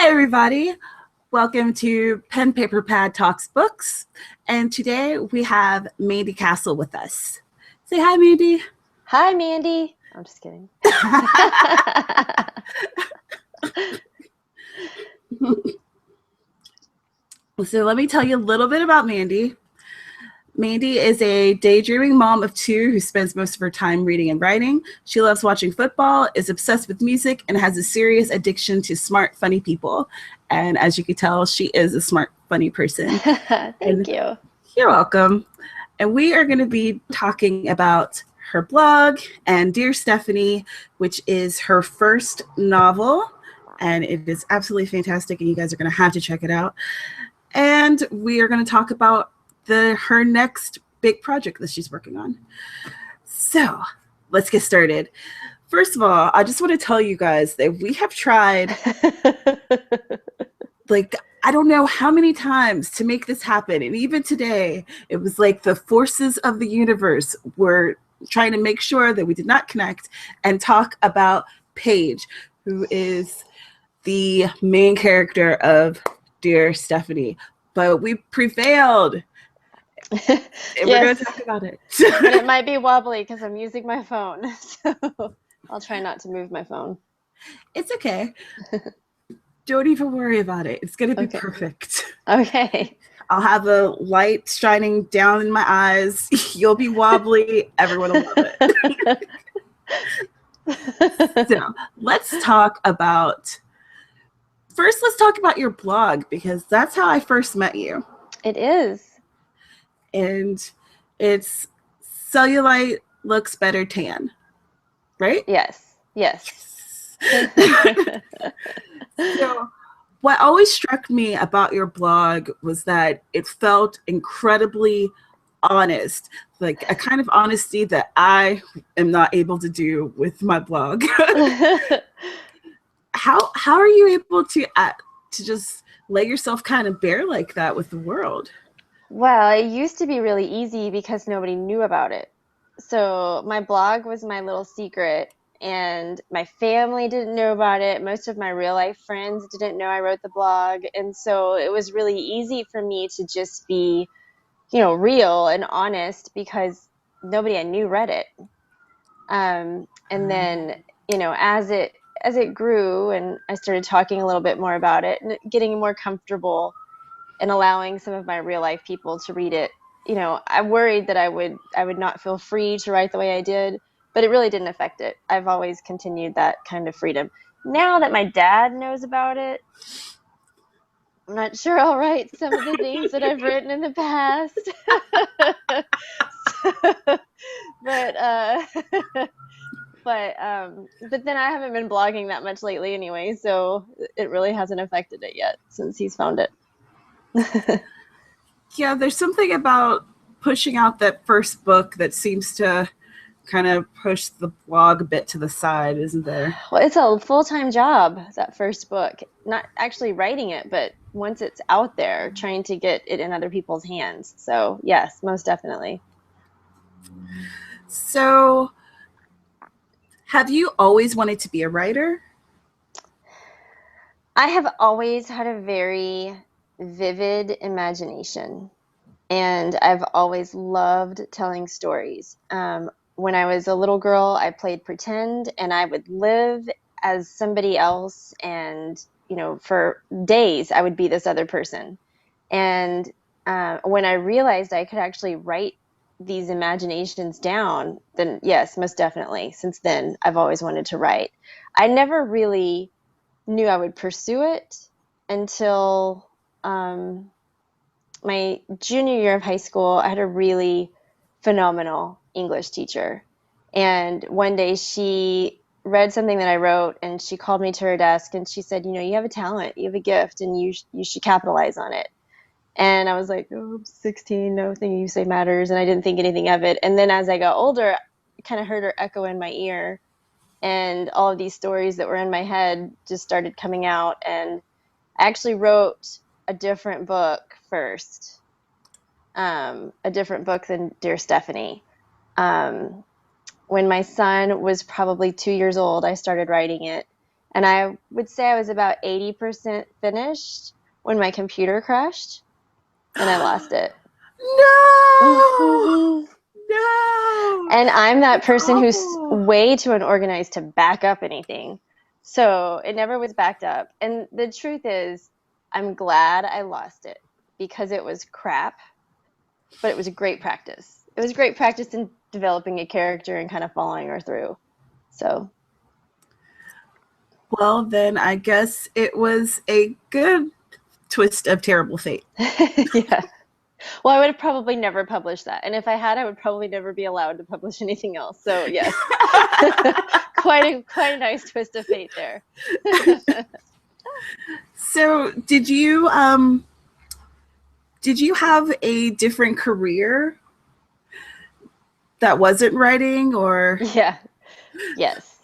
everybody. Welcome to PenPaperPad Talks Books. And today we have Mandi Castle with us. Say hi, Mandi. Hi, Mandy. I'm just kidding. So let me tell you a little bit about Mandi. Mandi is a daydreaming mom of two who spends most of her time reading and writing. She loves watching football, is obsessed with music, and has a serious addiction to smart, funny people. And as you can tell, she is a smart, funny person. Thank you. You're welcome. And we are going to be talking about her blog and Dear Stephanie, which is her first novel. And it is absolutely fantastic, and you guys are going to have to check it out. And we are going to talk about her next big project that she's working on. So let's get started. First of all, I just want to tell you guys that we have tried I don't know how many times to make this happen. And even today, it was like the forces of the universe were trying to make sure that we did not connect and talk about Paige, who is the main character of Dear Stephanie. But we prevailed. And we're going to talk about it. But it might be wobbly because I'm using my phone. So I'll try not to move my phone. It's okay. Don't even worry about it. It's going to be perfect. Okay. I'll have a light shining down in my eyes. You'll be wobbly. Everyone will love it. So let's talk about your blog, because that's how I first met you. It is. And it's Cellulite Looks Better Tan, right? Yes. So what always struck me about your blog was that it felt incredibly honest, like a kind of honesty that I am not able to do with my blog. How are you able to just lay yourself kind of bare like that with the world? Well, it used to be really easy because nobody knew about it. So my blog was my little secret, and my family didn't know about it. Most of my real life friends didn't know I wrote the blog. And so it was really easy for me to just be, real and honest because nobody I knew read it. And then, as it grew and I started talking a little bit more about it and getting more comfortable and allowing some of my real life people to read it, I worried that I would not feel free to write the way I did, but it really didn't affect it. I've always continued that kind of freedom. Now that my dad knows about it, I'm not sure I'll write some of the things that I've written in the past. But then I haven't been blogging that much lately anyway, so it really hasn't affected it yet since he's found it. Yeah, there's something about pushing out that first book that seems to kind of push the blog a bit to the side, isn't there? Well, it's a full-time job, that first book. Not actually writing it, but once it's out there, trying to get it in other people's hands. So, yes, most definitely. So, have you always wanted to be a writer? I have always had a very vivid imagination, and I've always loved telling stories. When I was a little girl, I played pretend, and I would live as somebody else, and for days I would be this other person. And when I realized I could actually write these imaginations down, then yes, most definitely. Since then, I've always wanted to write. I never really knew I would pursue it until my junior year of high school. I had a really phenomenal English teacher. And one day she read something that I wrote, and she called me to her desk and she said, you have a talent, you have a gift, and you should capitalize on it. And I was like, oh, I'm 16, nothing you say matters. And I didn't think anything of it. And then as I got older, I kind of heard her echo in my ear, and all of these stories that were in my head just started coming out. And I actually wrote a different book first, a different book than Dear Stephanie. When my son was probably 2 years old, I started writing it. And I would say I was about 80% finished when my computer crashed and I lost it. No, hmm no, And I'm that that's person who's awful. way too unorganized to back up anything. So it never was backed up. And the truth is, I'm glad I lost it because it was crap, but it was a great practice. It was great practice in developing a character and kind of following her through. So, Well, then I guess it was a good twist of terrible fate. yeah. Well, I would have probably never published that. And if I had, I would probably never be allowed to publish anything else. So, yes. Quite a nice twist of fate there. So, did you have a different career that wasn't writing, or? Yeah. Yes.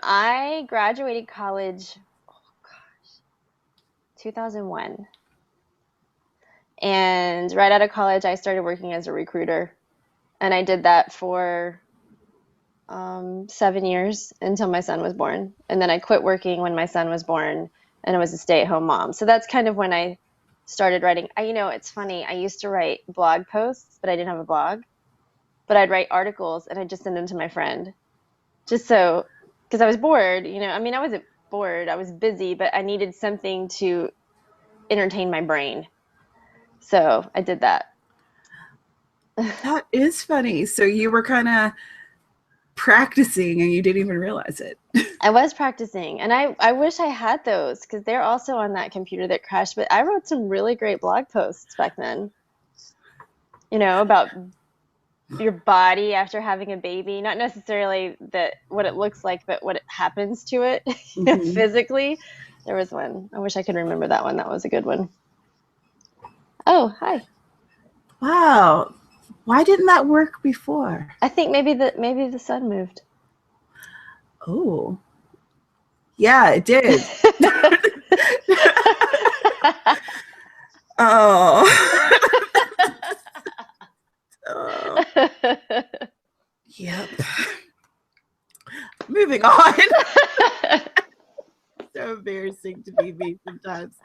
I graduated college, oh gosh, 2001. And right out of college, I started working as a recruiter. And I did that for 7 years until my son was born. And then I quit working when my son was born and I was a stay-at-home mom. So that's kind of when I started writing. It's funny. I used to write blog posts, but I didn't have a blog. But I'd write articles and I'd just send them to my friend. Just so, because I was bored, I wasn't bored, I was busy, but I needed something to entertain my brain. So I did that. That is funny. So you were kind of practicing and you didn't even realize it. I was practicing, and I wish I had those because they're also on that computer that crashed. But I wrote some really great blog posts back then, about your body after having a baby, not necessarily that what it looks like, but what it happens to it, Mm-hmm. physically. There was one. I wish I could remember that one. That was a good one. Oh, hi. Wow. Why didn't that work before? I think maybe the sun moved. Oh, yeah, it did. Oh. Oh. Yep. Moving on. So embarrassing to be me sometimes.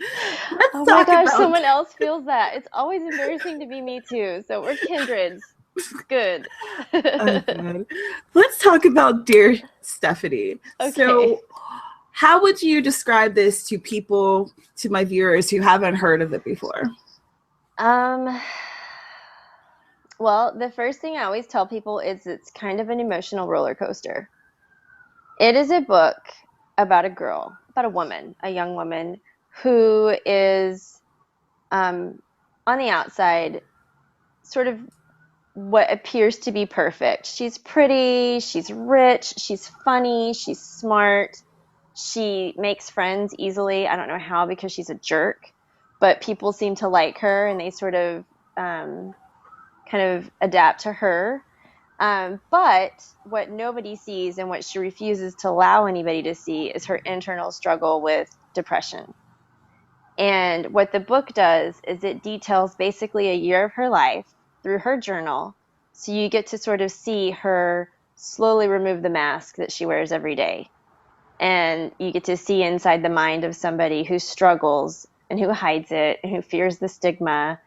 Let's Oh my talk gosh, about. someone else feels that. It's always embarrassing to be me too. So we're kindreds. It's good. Oh God. Let's talk about Dear Stephanie. Okay. So, how would you describe this to people, to my viewers who haven't heard of it before? Um, well, the first thing I always tell people is it's kind of an emotional roller coaster. It is a book about a girl, about a woman, a young woman who is on the outside sort of what appears to be perfect. She's pretty, she's rich, she's funny, she's smart, she makes friends easily. I don't know how because she's a jerk, but people seem to like her and they sort of um, kind of adapt to her. But what nobody sees and what she refuses to allow anybody to see is her internal struggle with depression. And what the book does is it details basically a year of her life through her journal. So you get to sort of see her slowly remove the mask that she wears every day. And you get to see inside the mind of somebody who struggles and who hides it and who fears the stigma,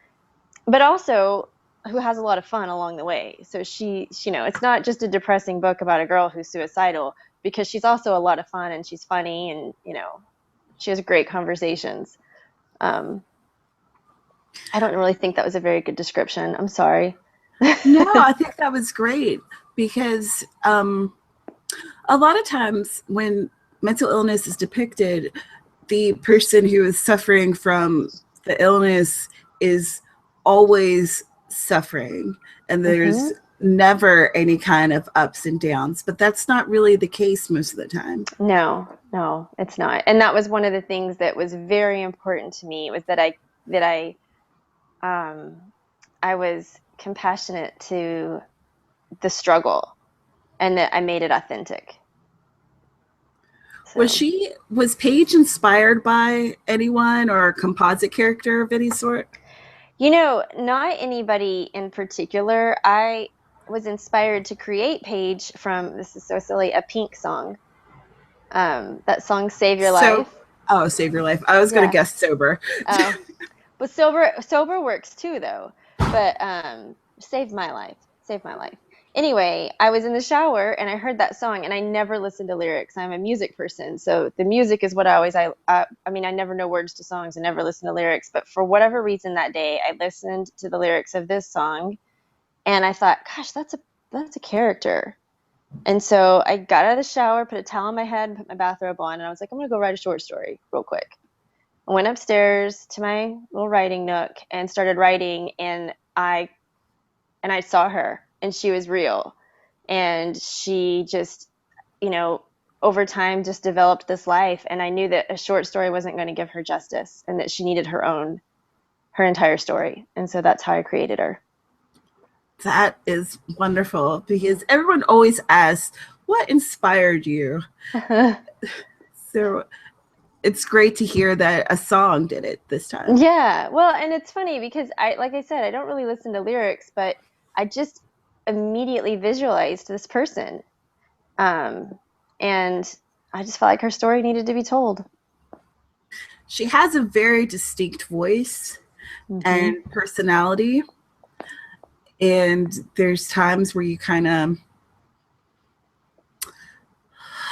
but also who has a lot of fun along the way. So it's not just a depressing book about a girl who's suicidal because she's also a lot of fun and she's funny and, she has great conversations. Um, I don't really think that was a very good description. I'm sorry. No, I think that was great because a lot of times when mental illness is depicted, the person who is suffering from the illness is always suffering, and there's hmm never any kind of ups and downs. But that's not really the case most of the time. No, no, it's not. And that was one of the things that was very important to me was that I was compassionate to the struggle and that I made it authentic. So, Was Paige inspired by anyone or a composite character of any sort? not anybody in particular. I was inspired to create Paige from, this is so silly, a Pink song. That song "Save Your So, Life." oh, Save Your Life. I was going to Yeah. guess Sober. Oh, but sober works too though. But saved my life. Saved my life. Anyway, I was in the shower and I heard that song and I never listened to lyrics. I'm a music person, so the music is what I mean, I never know words to songs and never listen to lyrics, but for whatever reason that day I listened to the lyrics of this song and I thought, gosh, that's a character. And so I got out of the shower, put a towel on my head, and put my bathrobe on, and I was like, I'm gonna go write a short story real quick. I went upstairs to my little writing nook and started writing and I saw her and she was real. And she just, you know, over time just developed this life and I knew that a short story wasn't going to give her justice and that she needed her entire story. And so that's how I created her. That is wonderful because everyone always asks, what inspired you? So it's great to hear that a song did it this time. Yeah, well, and it's funny because like I said, I don't really listen to lyrics, but I just immediately visualized this person. Um, and I just felt like her story needed to be told. She has a very distinct voice Hmm. and personality. And there's times where you kind of,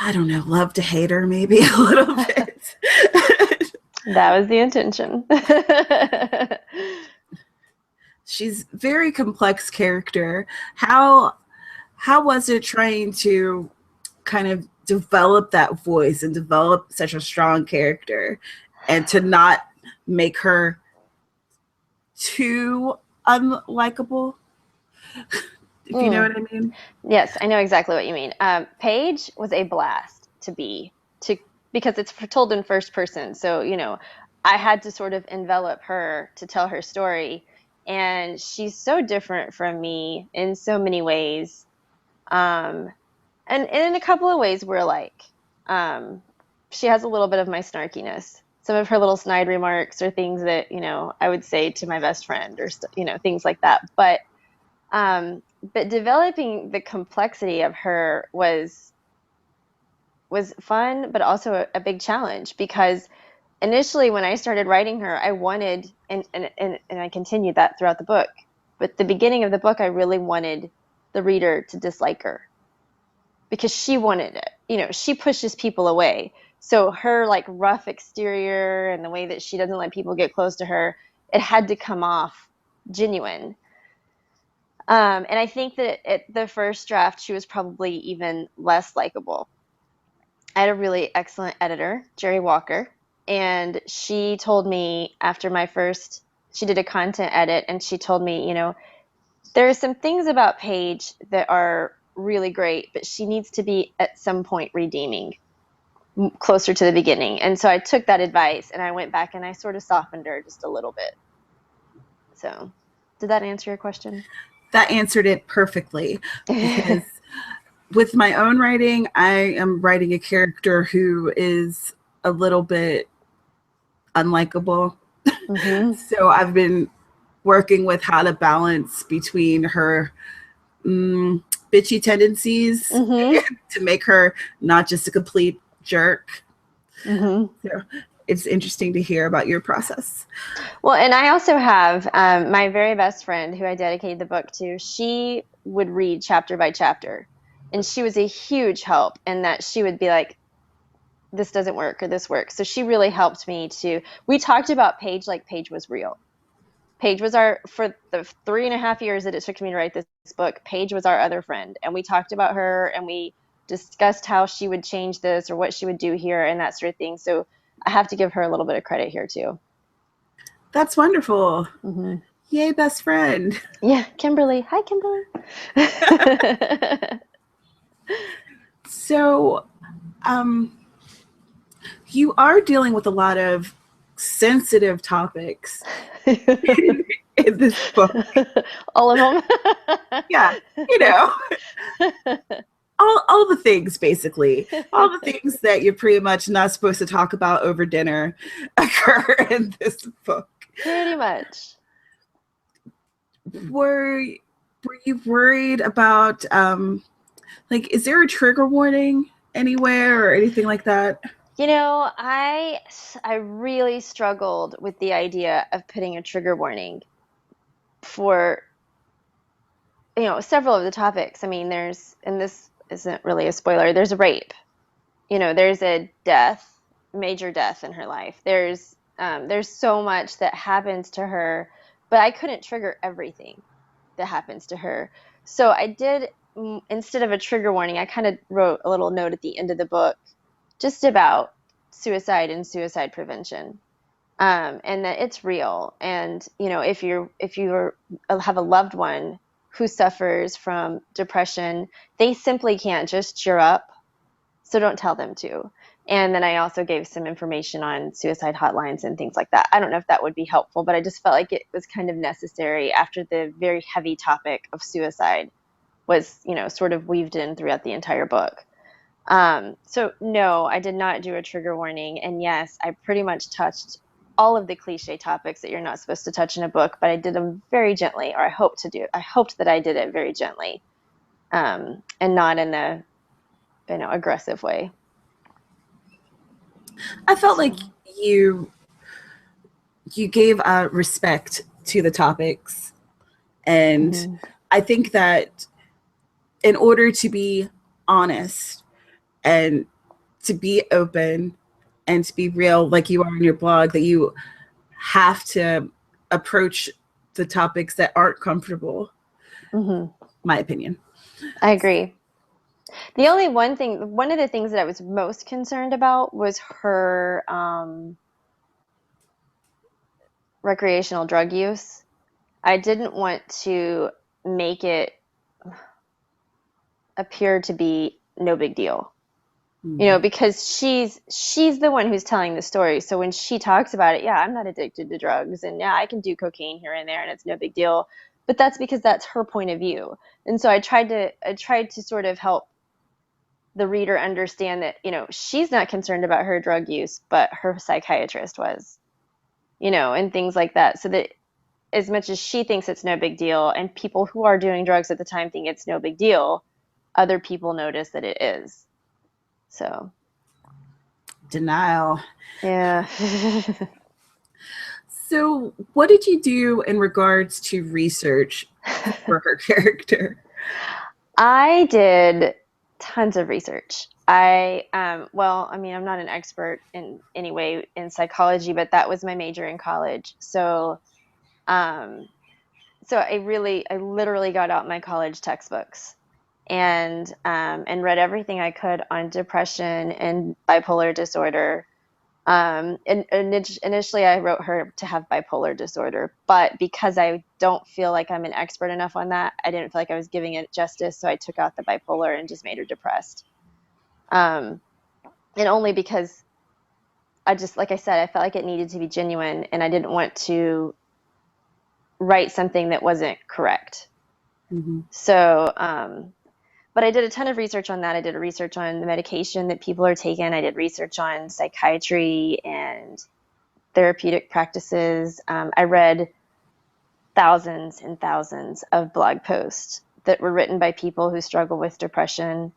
I don't know, love to hate her maybe a little bit. That was the intention. She's very complex character. How was it trying to kind of develop that voice and develop such a strong character and to not make her too unlikable, if you know Mm. what I mean? Yes, I know exactly what you mean. Paige was a blast to because it's told in first person. So, I had to sort of envelop her to tell her story, and she's so different from me in so many ways. Um, and in a couple of ways we're alike. Um, she has a little bit of my snarkiness. Some of her little snide remarks or things that, I would say to my best friend or things like that. But developing the complexity of her was fun, but also a big challenge because initially when I started writing her, I wanted and I continued that throughout the book. But the beginning of the book, I really wanted the reader to dislike her because she wanted it. She pushes people away. So her like rough exterior and the way that she doesn't let people get close to her, it had to come off genuine. And I think that at the first draft, she was probably even less likable. I had a really excellent editor, Jerry Walker, and she told me after she did a content edit, and she told me, there are some things about Paige that are really great, but she needs to be at some point redeeming closer to the beginning. And so I took that advice and I went back and I sort of softened her just a little bit. So, did that answer your question? That answered it perfectly because with my own writing, I am writing a character who is a little bit unlikable. Mm-hmm. So I've been working with how to balance between her mm, bitchy tendencies Mm-hmm. to make her not just a complete jerk. Mm-hmm. So it's interesting to hear about your process. Well, and I also have my very best friend who I dedicated the book to. She would read chapter by chapter, and she was a huge help in that she would be like, "This doesn't work" or "This works." So she really helped me to. We talked about Paige like Paige was real. Paige was for the 3.5 years that it took me to write this book. Paige was our other friend, and we talked about her and we discussed how she would change this or what she would do here and that sort of thing. So I have to give her a little bit of credit here too. That's wonderful. Hmm. Yay, best friend. Yeah, Kimberly. Hi, Kimberly. So, um, you are dealing with a lot of sensitive topics in this book. All of Yeah, you know, all the things basically, all the them. things that you're pretty much not supposed to talk about over dinner occur in this book. Pretty much. Were were you worried about like is there a trigger warning anywhere or anything like that? I really struggled with the idea of putting a trigger warning for, several of the topics. I mean, and this isn't really a spoiler, there's a rape. There's a death, major death in her life. There's so much that happens to her, but I couldn't trigger everything that happens to her. So I did, instead of a trigger warning, I kind of wrote a little note at the end of the book just about suicide and suicide prevention. And that it's real. And if you have a loved one who suffers from depression, they simply can't just cheer up, so don't tell them to. And then I also gave some information on suicide hotlines and things like that. I don't know if that would be helpful, but I just felt like it was kind of necessary after the very heavy topic of suicide was, sort of weaved in throughout the entire book. So no, I did not do a trigger warning. And yes, I pretty much touched all of the cliche topics that you're not supposed to touch in a book, but I did them very gently, or I hoped that I did it very gently, and not in a, aggressive way. I felt like So, you you gave respect to the topics, and mhm, I think that in order to be honest and to be open and to be real, like you are in your blog, that you have to approach the topics that aren't comfortable. mhm, My opinion. I agree. One of the things that I was most concerned about was her recreational drug use. I didn't want to make it appear to be no big deal. Mm. Because she's the one who's telling the story. So when she talks about it, yeah, I'm not addicted to drugs, and yeah, I can do cocaine here and there and it's no big deal. But that's because that's her point of view. And so I tried to sort of help the reader understand that, she's not concerned about her drug use, but her psychiatrist was, and things like that. So that as much as she thinks it's no big deal, and people who are doing drugs at the time think it's no big deal, other people notice that it is. So, Denial. yeah. So, what did you do in regards to research for her character? I did tons of research. Well, I mean, I'm not an expert in any way in psychology, but that was my major in college. Um, so I literally got out my college textbooks and read everything I could on depression and bipolar disorder. And initially, I wrote her to have bipolar disorder, but because I don't feel like I'm an expert enough on that, I didn't feel like I was giving it justice, so I took out the bipolar and just made her depressed. Um, and only because like I said, I felt like it needed to be genuine, and I didn't want to write something that wasn't correct. Mm-hmm. So, but I did a ton of research on that. I did research on the medication that people are taking. I did research on psychiatry and therapeutic practices. I read thousands and thousands of blog posts that were written by people who struggle with depression.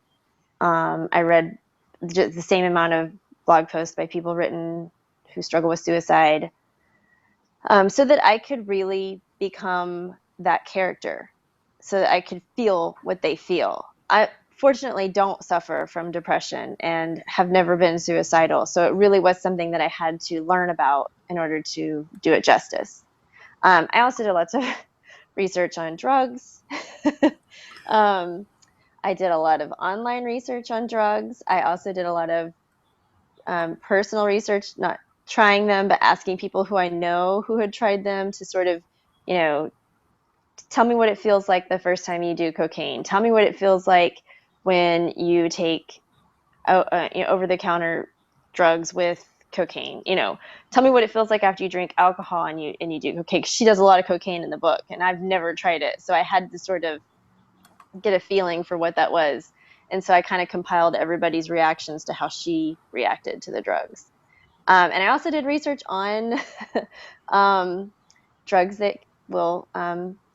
I read just the same amount of blog posts by people written who struggle with suicide, so that I could really become that character, so that I could feel what they feel. I fortunately don't suffer from depression and have never been suicidal, so it really was something that I had to learn about in order to do it justice. I also did lots of research on drugs. um, I did a lot of online research on drugs. I also did a lot of personal research, not trying them, but asking people who I know who had tried them to sort of, you know, tell me what it feels like the first time you do cocaine. Tell me what it feels like when you take over the counter drugs with cocaine. Tell me what it feels like after you drink alcohol and you do cocaine. 'Cause she does a lot of cocaine in the book, and I've never tried it, so I had to sort of get a feeling for what that was. And so I kind of compiled everybody's reactions to how she reacted to the drugs. And I also did research on um, drugs that will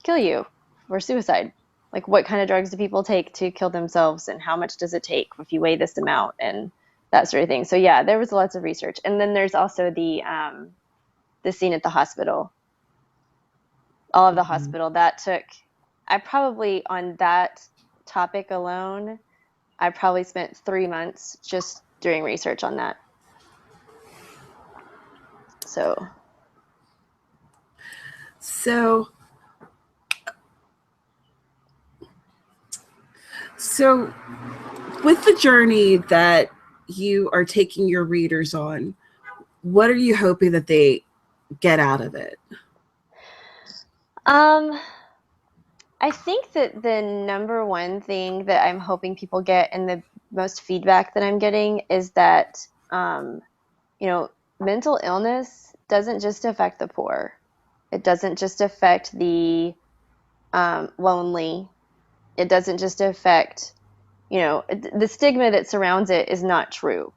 kill you, or suicide. Like, what kind of drugs do people take to kill themselves, and how much does it take if you weigh this amount, and that sort of thing. So yeah, there was lots of research. And then there's also the scene at the hospital, all of the hospital. That took, I probably, on that topic alone, I probably spent 3 months just doing research on that. So, So, so with the journey that you are taking your readers on, what are you hoping that they get out of it? um, I think that the number one thing that I'm hoping people get, and the most feedback that I'm getting, is that, you know, mental illness doesn't just affect the poor. It doesn't just affect the lonely. It doesn't just affect, the stigma that surrounds it is not true.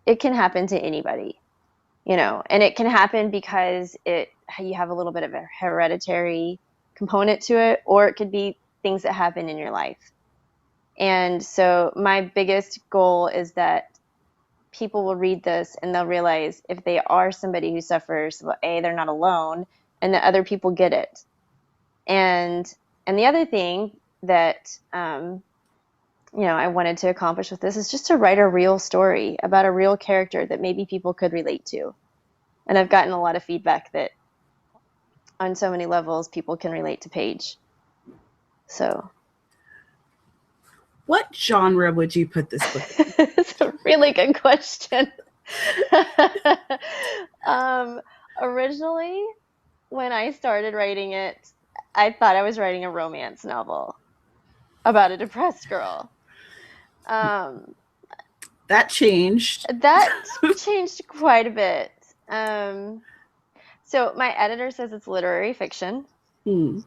It can happen to anybody, and it can happen because you have a little bit of a hereditary component to it, or it could be things that happen in your life. And so my biggest goal is that people will read this and they'll realize, if they are somebody who suffers, well, A, they're not alone, and that other people get it. And the other thing that I wanted to accomplish with this is just to write a real story about a real character that maybe people could relate to. And I've gotten a lot of feedback that on so many levels people can relate to Paige. So What genre would you put this book in? it's a really good question. Originally, when I started writing it, I thought I was writing a romance novel about a depressed girl. That changed. That changed quite a bit. So my editor says it's literary fiction. Hmm.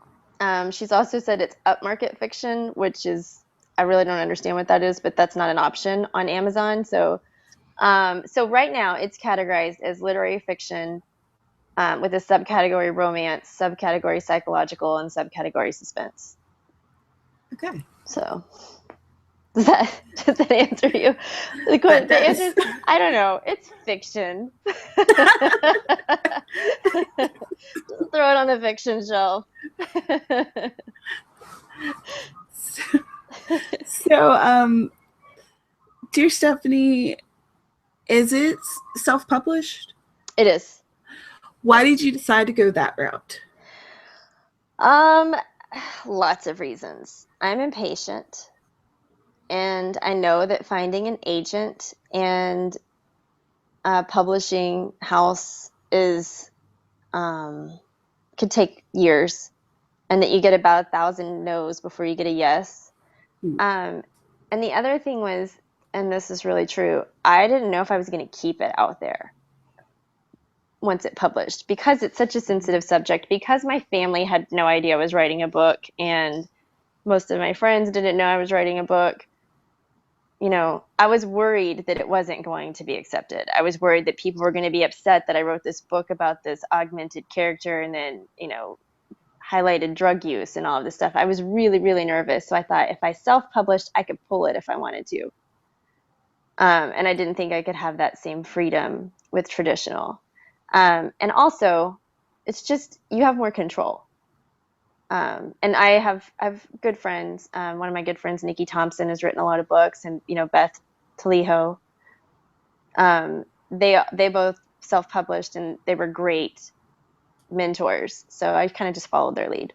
She's also said it's upmarket fiction, which is, I really don't understand what that is, but that's not an option on Amazon. So right now it's categorized as literary fiction, with a subcategory romance, subcategory psychological, and subcategory suspense. Okay. So does that answer you? The answer is, I don't know. It's fiction. Just throw it on the fiction shelf. So, dear Stephanie, is it self-published? It is. Why did you decide to go that route? Um, Lots of reasons. I'm impatient, and I know that finding an agent and a publishing house is could take years, and that you get about 1,000 no's before you get a yes. Hmm. And the other thing was, and this is really true, I didn't know if I was going to keep it out there once it published, because it's such a sensitive subject, because my family had no idea I was writing a book, and most of my friends didn't know I was writing a book. I was worried that it wasn't going to be accepted. I was worried that people were going to be upset that I wrote this book about this augmented character, and then, highlighted drug use and all of this stuff. I was really, really nervous. So I thought, if I self-published, I could pull it if I wanted to. And I didn't think I could have that same freedom with traditional. And also, it's just, you have more control. And I've good friends. One of my good friends, Nikki Thompson, has written a lot of books, and Beth Taliho. They both self-published, and they were great mentors. So I kind of just followed their lead.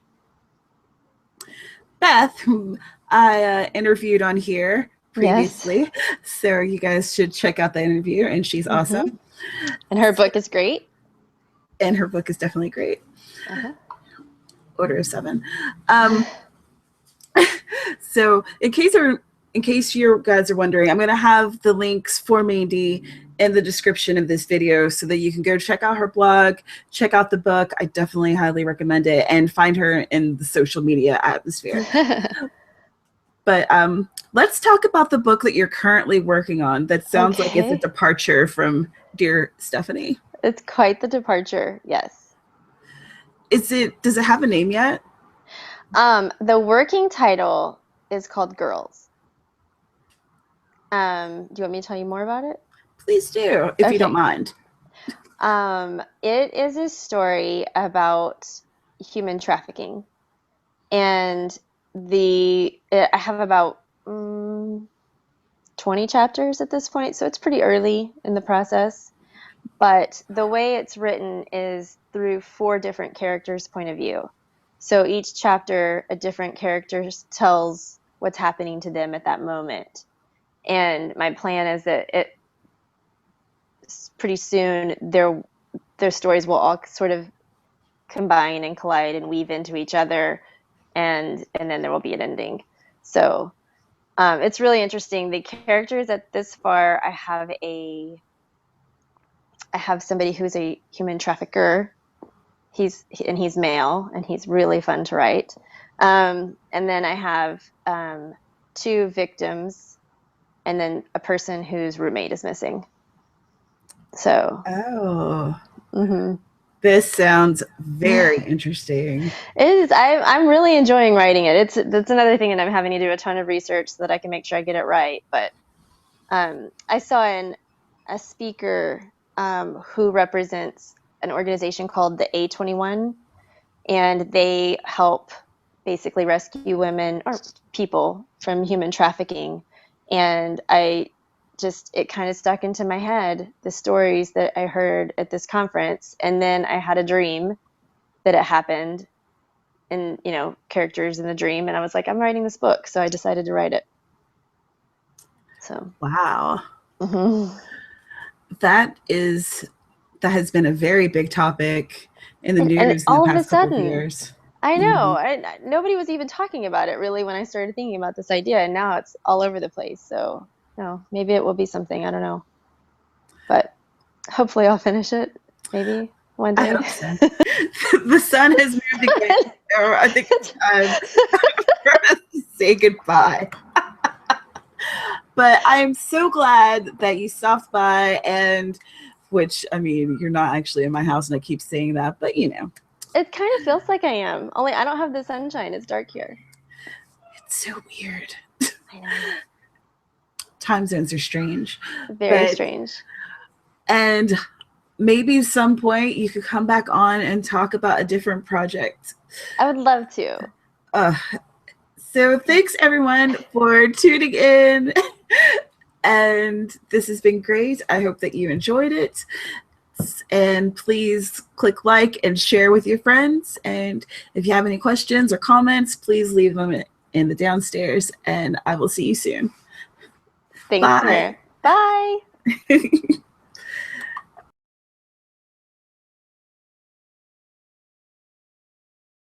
Beth, whom I interviewed on here previously, Yes. so you guys should check out the interview, and she's awesome. And her book is great. And her book is definitely great. Uh-huh. Order of Seven. So in case you guys are wondering, I'm going to have the links for Mandi in the description of this video so that you can go check out her blog, check out the book. I definitely highly recommend it, and find her in the social media atmosphere. But let's talk about the book that you're currently working on. That sounds like it's a departure from Dear Stephanie. It's quite the departure, yes. Does it have a name yet? The working title is called Girls. Do you want me to tell you more about it? Please do, if you don't Okay. mind. It is a story about human trafficking, and I have about 20 chapters at this point, so it's pretty early in the process. But the way it's written is through four different characters' point of view. So each chapter, a different character tells what's happening to them at that moment. And my plan is that it pretty soon their stories will all sort of combine and collide and weave into each other, and then there will be an ending. So it's really interesting. The characters at this far, I have somebody who's a human trafficker. He's male and he's really fun to write. And then I have two victims and then a person whose roommate is missing. So, Oh, mhm. this sounds very interesting. It is. I'm really enjoying writing it. That's another thing, and I'm having to do a ton of research so that I can make sure I get it right. But I saw a speaker who represents an organization called the A21, and they help basically rescue women or people from human trafficking. And it kind of stuck into my head, the stories that I heard at this conference. And then I had a dream that it happened, and characters in the dream, and I was like, I'm writing this book, so I decided to write it. So Wow. mhm. That has been a very big topic in the And news in the all of a past couple of sudden, years. I know, Mhm. nobody was even talking about it really when I started thinking about this idea, and now it's all over the place. So no, maybe it will be something, I don't know, but hopefully I'll finish it, maybe one I day. hope so. The sun has moved again. So I think it's time for us to say goodbye. But I'm so glad that you stopped by, and which, I mean, you're not actually in my house, and I keep saying that, but It kind of feels like I am, only I don't have the sunshine. It's dark here. it's so weird. I know. Time zones are strange. Very But, strange. and maybe at some point you could come back on and talk about a different project. I would love to. Uh, so thanks everyone for tuning in. And this has been great. I hope that you enjoyed it. And please click like and share with your friends. And if you have any questions or comments, please leave them in the downstairs. And I will see you soon. Thanks, Bye. Tamara. Bye.